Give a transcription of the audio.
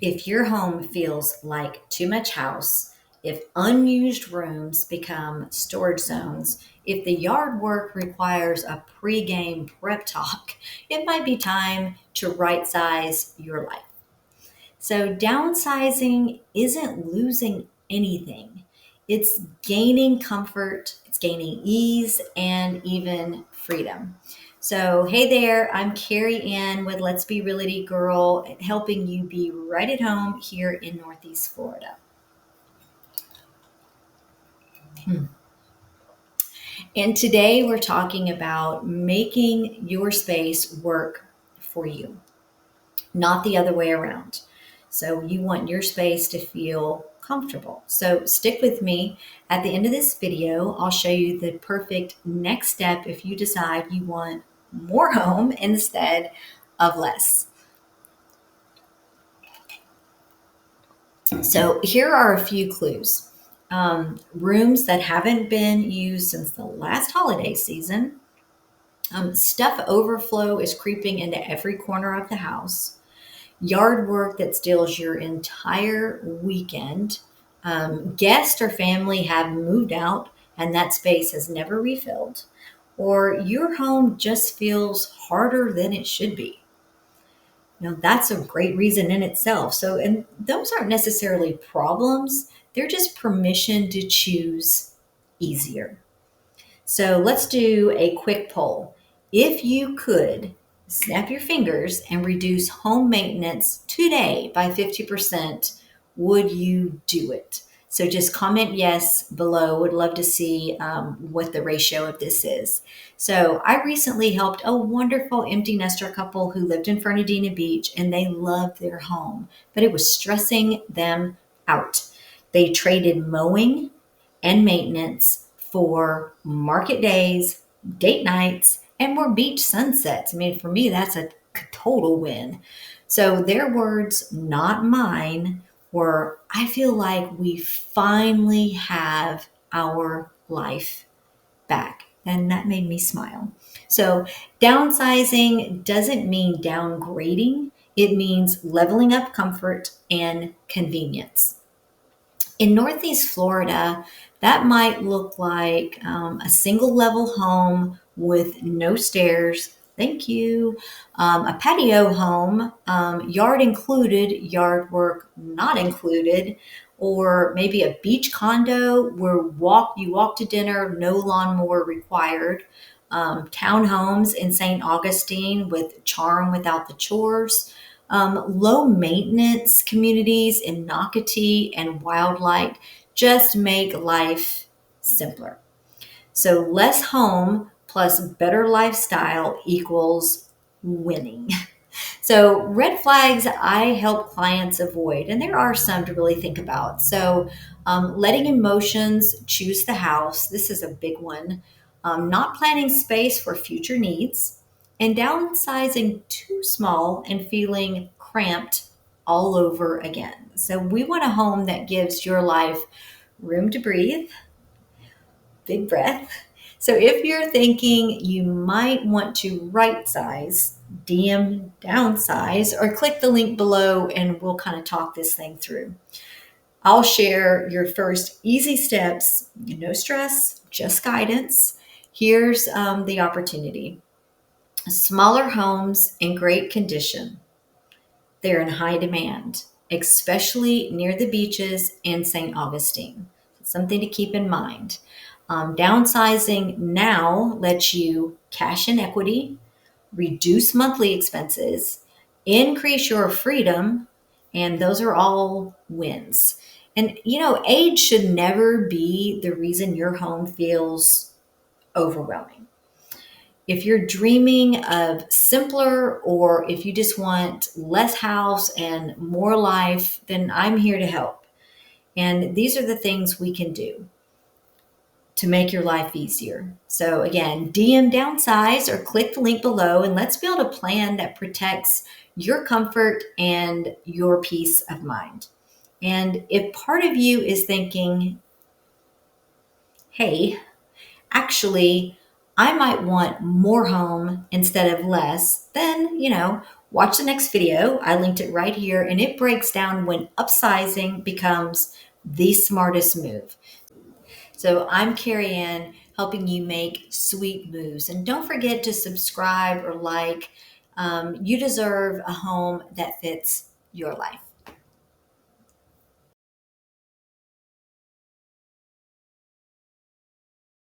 If your home feels like too much house, if unused rooms become storage zones, if the yard work requires a pre-game prep talk, it might be time to right size your life. So, downsizing isn't losing anything, it's gaining comfort, it's gaining ease, and even freedom. So, hey there, I'm Carrie Ann with Let's Be Realty Girl, helping you be right at home here in Northeast Florida. And today we're talking about making your space work for you, not the other way around. So you want your space to feel comfortable. So stick with me. At the end of this video, I'll show you the perfect next step if you decide you want more home instead of less. So here are a few clues. Rooms that haven't been used since the last holiday season. Stuff overflow is creeping into every corner of the house. Yard work that steals your entire weekend. Guests or family have moved out and that space has never refilled. Or your home just feels harder than it should be. That's a great reason in itself. So, and those aren't necessarily problems, they're just permission to choose easier. So let's do a quick poll. If you could snap your fingers and reduce home maintenance today by 50%, would you do it? So just comment yes below. Would love to see what the ratio of this is. So I recently helped a wonderful empty nester couple who lived in Fernandina Beach and they loved their home, but it was stressing them out. They traded mowing and maintenance for market days, date nights, and more beach sunsets. I mean, for me, that's a total win. So their words, not mine, were I feel like we finally have our life back. And that made me smile. So downsizing doesn't mean downgrading, it means leveling up comfort and convenience. In Northeast Florida, that might look like a single level home with no stairs. Thank you. A patio home, yard included, yard work not included, or maybe a beach condo where you walk to dinner, no lawnmower required. Townhomes in St. Augustine with charm without the chores. Low maintenance communities in Nocatee and Wildlight just make life simpler. So less home plus better lifestyle equals winning. So red flags I help clients avoid, and there are some to really think about. So letting emotions choose the house. This is a big one. Not planning space for future needs and downsizing too small and feeling cramped all over again. So we want a home that gives your life room to breathe, big breath. So if you're thinking you might want to right size, DM downsize, or click the link below and we'll kind of talk this thing through. I'll share your first easy steps, no stress, just guidance. Here's the opportunity. Smaller homes in great condition. They're in high demand, especially near the beaches and St. Augustine. Something to keep in mind. Downsizing now lets you cash in equity, reduce monthly expenses, increase your freedom, and those are all wins. And age should never be the reason your home feels overwhelming. If you're dreaming of simpler or if you just want less house and more life, then I'm here to help. And these are the things we can do to make your life easier. So again, DM downsize or click the link below and let's build a plan that protects your comfort and your peace of mind. And if part of you is thinking, hey, actually, I might want more home instead of less, then, watch the next video. I linked it right here, and it breaks down when upsizing becomes the smartest move. So I'm Carrie Ann, helping you make sweet moves. And don't forget to subscribe or like. You deserve a home that fits your life.